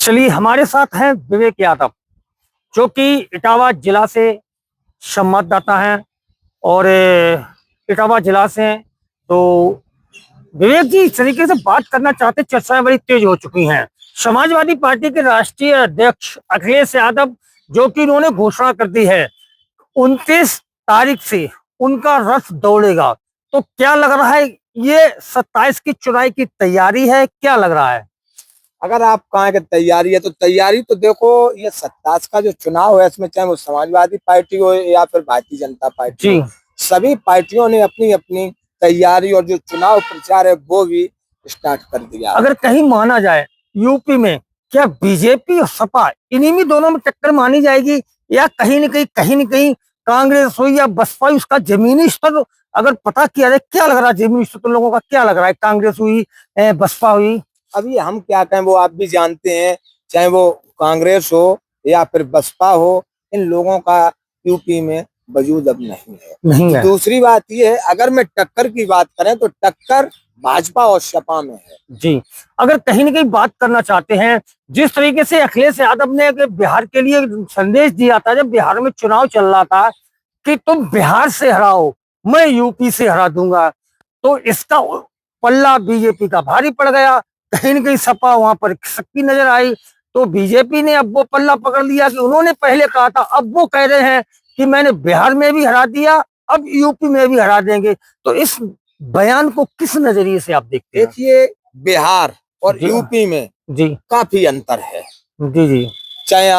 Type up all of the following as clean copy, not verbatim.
चलिए हमारे साथ हैं विवेक यादव, जो कि इटावा जिला से संवाददाता हैं और इटावा जिला से हैं। तो विवेक जी, इस तरीके से बात करना चाहते, चर्चाएं बड़ी तेज हो चुकी हैं। समाजवादी पार्टी के राष्ट्रीय अध्यक्ष अखिलेश यादव, जो कि उन्होंने घोषणा कर दी है 29 तारीख से उनका रथ दौड़ेगा। तो क्या लग रहा है, ये 27 की चुनाव की तैयारी है, क्या लग रहा है? अगर आप कहें कि तैयारी है तो तैयारी तो देखो, ये 27 का जो चुनाव है इसमें चाहे वो समाजवादी पार्टी हो या फिर भारतीय जनता पार्टी जी, हो, सभी पार्टियों ने अपनी अपनी तैयारी और जो चुनाव प्रचार है वो भी स्टार्ट कर दिया है। अगर कहीं माना जाए यूपी में, क्या बीजेपी और सपा इन्हीं में दोनों में टक्कर मानी जाएगी, या कहीं न कहीं कांग्रेस हो या बसपा हुई, उसका जमीनी स्तर अगर पता किया जाए, क्या लग रहा है जमीनी स्तर लोगों का, क्या लग रहा है? कांग्रेस हुई, बसपा हुई। अभी हम क्या कहें वो आप भी जानते हैं, चाहे वो कांग्रेस हो या फिर बसपा हो, इन लोगों का यूपी में वजूद अब नहीं है। दूसरी बात ये है, अगर मैं टक्कर की बात करें तो टक्कर भाजपा और सपा में है। जी, अगर कहीं न कहीं बात करना चाहते हैं, जिस तरीके से अखिलेश यादव ने बिहार के लिए संदेश दिया था, जब बिहार में चुनाव चल रहा था कि तुम बिहार से हराओ, मैं यूपी से हरा दूंगा, तो इसका पल्ला बीजेपी का भारी पड़ गया। कहीं न कहीं सपा वहां पर खिसकती नजर आई, तो बीजेपी ने अब वो पल्ला पकड़ लिया कि उन्होंने पहले कहा था, अब वो कह रहे हैं कि मैंने बिहार में भी हरा दिया, अब यूपी में भी हरा देंगे। तो इस बयान को किस नजरिए से आप देखते हैं? देखिए, बिहार और जी, यूपी में जी, काफी अंतर है। जी, जी, चाहे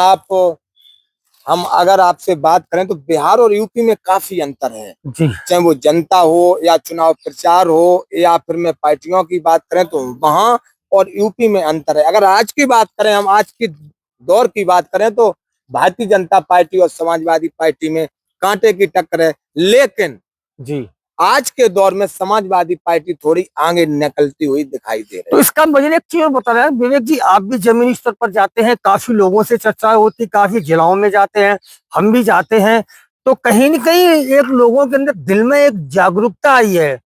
हम अगर आपसे बात करें तो बिहार और यूपी में काफी अंतर है। जी, चाहे वो जनता हो या चुनाव प्रचार हो या फिर मैं पार्टियों की बात करें तो वहां और यूपी में अंतर है। अगर आज की बात करें, हम आज की दौर की बात करें तो भारतीय जनता पार्टी और समाजवादी पार्टी में कांटे की टक्कर है, लेकिन जी। आज के दौर में समाजवादी पार्टी थोड़ी आगे निकलती हुई दिखाई दे रही तो इसका मुझे एक चीज और बता रहा है विवेक जी, आप भी जमीनी स्तर पर जाते हैं, काफी लोगों से चर्चा होती, काफी जिलाओं में जाते हैं, हम भी जाते हैं। तो कहीं न कहीं एक लोगों के अंदर दिल में एक जागरूकता आई है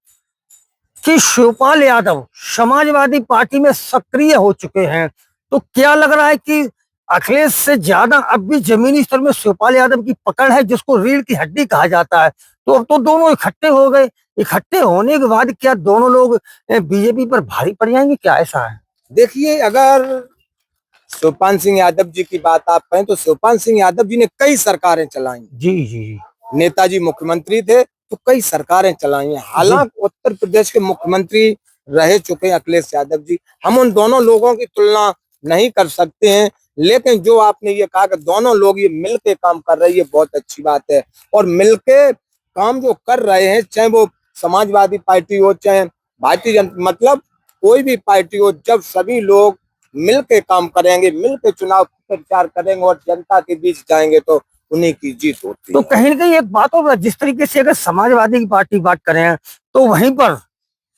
कि शिवपाल यादव समाजवादी पार्टी में सक्रिय हो चुके हैं। तो क्या लग रहा है कि अखिलेश से ज्यादा अब भी जमीनी स्तर में शिवपाल यादव की पकड़ है, जिसको रीढ़ की हड्डी कहा जाता है? तो अब तो दोनों इकट्ठे हो गए, इकट्ठे होने के बाद क्या दोनों लोग बीजेपी पर भारी पड़ जाएंगे, क्या ऐसा है? देखिए, अगर शिवपाल सिंह यादव जी की बात आप कहें तो शिवपाल सिंह यादव जी ने कई सरकारें चलाई। जी, जी, नेताजी मुख्यमंत्री थे तो कई सरकारें चलाई हैं। हालांकि उत्तर प्रदेश के मुख्यमंत्री रह चुके हैं अखिलेश यादव जी, हम उन दोनों लोगों की तुलना नहीं कर सकते हैं, लेकिन जो आपने ये कहा कि दोनों लोग ये मिलके काम कर रहे हैं, ये बहुत अच्छी बात है। और मिलके काम जो कर रहे हैं, चाहे वो समाजवादी पार्टी हो चाहे भारतीय जनता, मतलब कोई भी पार्टी हो, जब सभी लोग मिलके काम करेंगे, मिलके चुनाव प्रचार करेंगे और जनता के बीच जाएंगे तो उन्हीं की जीत होती तो है। कहीं न कहीं एक बात और, जिस तरीके से अगर समाजवादी की पार्टी बात करें, तो वहीं पर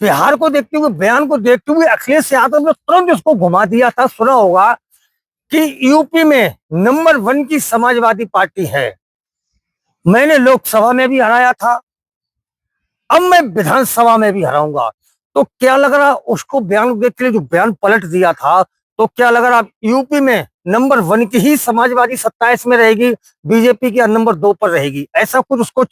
बिहार को देखते हुए, बयान को देखते हुए अखिलेश यादव ने तुरंत उसको घुमा दिया था। सुना होगा कि यूपी में नंबर 1 की समाजवादी पार्टी है, मैंने लोकसभा में भी हराया था, अब मैं विधानसभा में भी हराऊंगा। तो क्या लग रहा, उसको बयान देख के जो बयान पलट दिया था, तो क्या लग रहा यूपी में नंबर 1 की ही समाजवादी सत्ता इसमें रहेगी, बीजेपी की नंबर 2 पर रहेगी? ऐसा कुछ उसको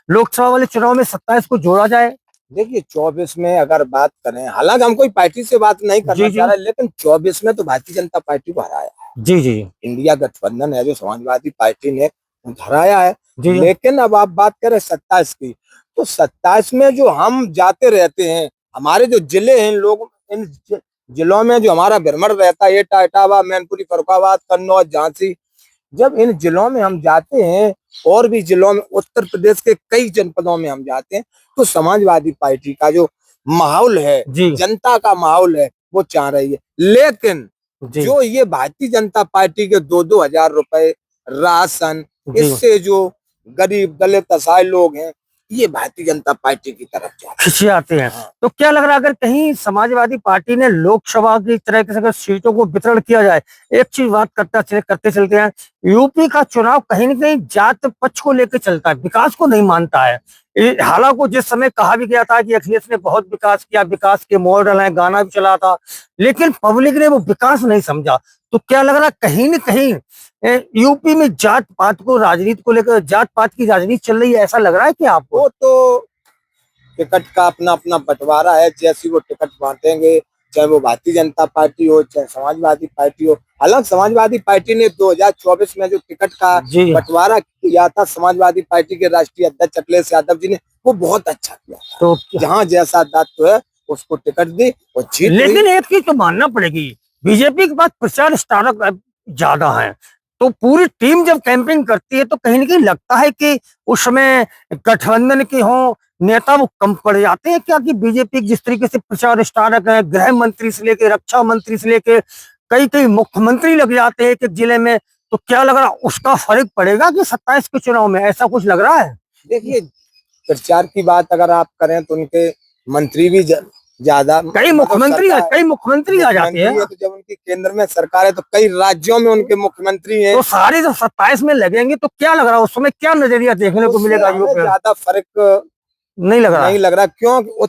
लोकसभा वाले चुनाव में 27 को जोड़ा जाए? देखिए, 24 में अगर बात करें, हालांकि हम कोई पार्टी से बात नहीं करना जी, चाह जी, रहे, लेकिन 24 में तो भारतीय जनता पार्टी को हराया है। जी, जी, इंडिया गठबंधन है जो समाजवादी पार्टी ने हराया है। जी, लेकिन अब आप बात करें 27 की, तो 27 में जो हम जाते रहते हैं, हमारे जो जिले हैं, लोग इन जिलों में जो हमारा भ्रमण रहता है, एटा, इटावा, मैनपुरी, फर्रुखाबाद, कन्नौज, झांसी, जब इन जिलों में हम जाते हैं और भी जिलों में उत्तर प्रदेश के कई जनपदों में हम जाते हैं, तो समाजवादी पार्टी का जो माहौल है, जी, जनता का माहौल है, वो चाह रही है। लेकिन जी, जो ये भारतीय जनता पार्टी के 2-2 हजार रुपए राशन, जी, इससे जो गरीब दलित असहाय लोग हैं, ये भारतीय जनता पार्टी की तरफ जाते हैं। खिंचे आते हैं। हाँ। तो क्या लग रहा है, अगर कहीं समाजवादी पार्टी ने लोकसभा की तरह के अगर सीटों को वितरण किया जाए, एक चीज बात करते चलते हैं, यूपी का चुनाव कहीं न कहीं जात पक्ष को लेकर चलता है, विकास को नहीं मानता है। हालांकि जिस समय कहा भी गया था कि अखिलेश ने बहुत विकास किया, विकास के मॉडल हैं, गाना भी चला था, लेकिन पब्लिक ने वो विकास नहीं समझा। तो क्या लग रहा है कहीं न कहीं यूपी में जात पात को राजनीति को लेकर जात पात की राजनीति चल रही है, ऐसा लग रहा है कि आपको? वो तो टिकट का अपना अपना बंटवारा है, जैसी वो टिकट बांटेंगे, चाहे वो भारतीय जनता पार्टी हो चाहे समाजवादी पार्टी हो। हालांकि समाजवादी पार्टी ने 2024 में जो टिकट का जी बंटवारा किया था, समाजवादी पार्टी के राष्ट्रीय अध्यक्ष अखिलेश यादव जी ने, वो बहुत अच्छा किया। तो जहाँ जैसा दायित्व है उसको टिकट दी और जीत हुई। लेकिन एक चीज तो मानना पड़ेगी, बीजेपी के पास प्रचार स्टारक ज्यादा है, तो पूरी टीम जब कैंपेनिंग करती है तो कहीं न कहीं लगता है कि उस समय गठबंधन के हों नेता वो कम पड़ जाते हैं क्या? कि बीजेपी जिस तरीके से प्रचार स्टारक है, गृह मंत्री से लेके रक्षा मंत्री से लेके कई कई मुख्यमंत्री लग जाते हैं एक एक जिले में, तो क्या लग रहा उसका फर्क पड़ेगा कि 27 के चुनाव में, ऐसा कुछ लग रहा है? देखिए, प्रचार की बात अगर आप करें तो उनके मंत्री भी ज्यादा, कई मुख्यमंत्री आ जाते हैं। तो जब उनकी केंद्र में सरकार है तो कई राज्यों में उनके मुख्यमंत्री हैं। तो सारे जब 27 में लगेंगे तो क्या लग रहा है उस समय, क्या नजरिया देखने को मिलेगा? ज्यादा फर्क नहीं लग रहा क्यों?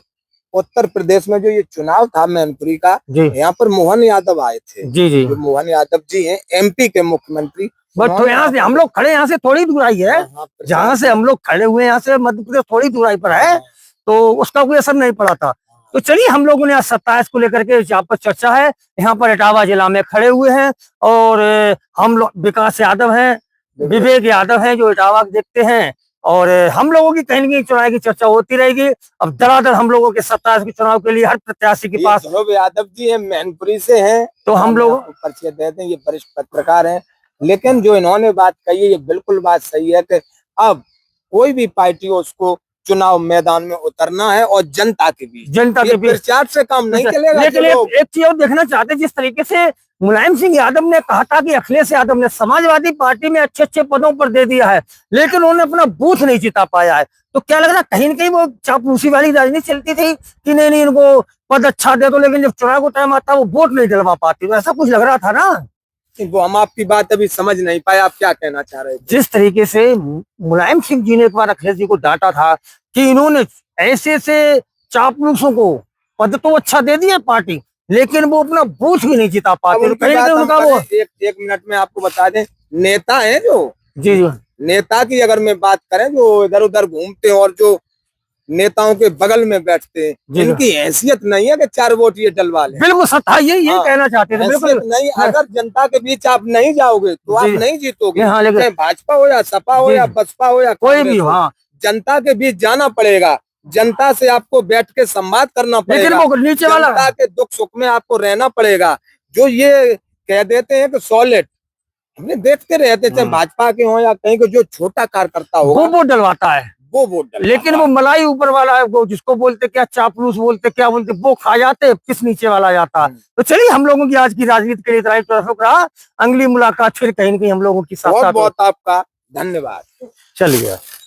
उत्तर प्रदेश में जो ये चुनाव था मैनपुरी का, यहाँ पर मोहन यादव आए थे। जी जो मोहन यादव जी हैं एमपी के मुख्यमंत्री। बट तो यहाँ से हम लोग खड़े, यहाँ से थोड़ी दूर आई है, जहाँ से हम लोग खड़े हुए यहाँ से मध्य प्रदेश थोड़ी दूर आई पर है, तो उसका कोई असर नहीं पड़ा था। तो चलिए हम लोगों ने आज 27 को लेकर के यहाँ पर चर्चा है, यहाँ पर इटावा जिला में खड़े हुए हैं और हम लोग विकास यादव हैं, विवेक यादव हैं जो इटावा देखते हैं, और हम लोगों की कहीं न कहीं चुनाव की चर्चा होती रहेगी। अब दरादर हम लोगों के 27 के चुनाव के लिए हर प्रत्याशी के पास ध्रुव यादव जी हैं, मैनपुरी से हैं, तो हम लोग परिचय देते हैं, ये वरिष्ठ पत्रकार हैं। लेकिन जो इन्होंने बात कही है ये बिल्कुल बात सही है कि अब कोई भी पार्टी हो उसको चुनाव मैदान में उतरना है और जनता के बीच प्रचार से काम नहीं चलेगा। लेकिन एक चीज और देखना चाहते हैं, जिस तरीके से मुलायम सिंह यादव ने कहा था कि अखिलेश यादव ने समाजवादी पार्टी में अच्छे अच्छे पदों पर दे दिया है लेकिन उन्होंने अपना बूथ नहीं जिता पाया है, तो क्या लग रहा है कहीं न कहीं वो चापलूसी वाली राजनीति चलती थी कि नहीं इनको पद अच्छा दे दो, लेकिन जब चुनाव को टाइम आता वो वोट नहीं डलवा पाती, तो ऐसा कुछ लग रहा था ना? वो हम आपकी बात अभी समझ नहीं पाए, आप क्या कहना चाह रहे थे? जिस तरीके से मुलायम सिंह जी ने एक बार अखिलेश जी को डांटा था कि इन्होंने ऐसे ऐसे चापलूसों को पद तो अच्छा दे दिया पार्टी लेकिन वो अपना बूथ भी नहीं जिता पाते, उनका वो एक मिनट में आपको बता दें, नेता है जो जी नेता की अगर मैं बात करें जो इधर उधर घूमते हैं और जो नेताओं के बगल में बैठते हैं, इनकी हैसियत नहीं है कि 4 वोट ये डलवा लें। बिल्कुल सत्ता यही कहना चाहते थे, बिल्कुल नहीं। अगर जनता के बीच आप नहीं जाओगे तो आप नहीं जीतोगे, चाहे भाजपा हो या सपा हो या बसपा हो या कोई भी हो, जनता के बीच जाना पड़ेगा, जनता से आपको बैठ के संवाद करना पड़ेगा, लेकिन वो नीचे वाला जनता के दुख सुख में आपको रहना पड़ेगा। जो ये कह देते हैं कि सॉलिड, हमने देखते रहते चाहे भाजपा के हो या कहीं के, जो छोटा कार्यकर्ता हो वो वोट डलवाता है, वो वोट डलवाता, लेकिन वो मलाई ऊपर वाला है, वो जिसको बोलते क्या चापलूस बोलते क्या बोलते वो खा जाते, किस नीचे वाला जाता। तो चलिए हम लोगों की आज की राजनीति के लिए इतना ही रहा, अगली मुलाकात फिर कहीं न कहीं हम लोगों की साथ। बहुत बहुत आपका धन्यवाद। चलिए।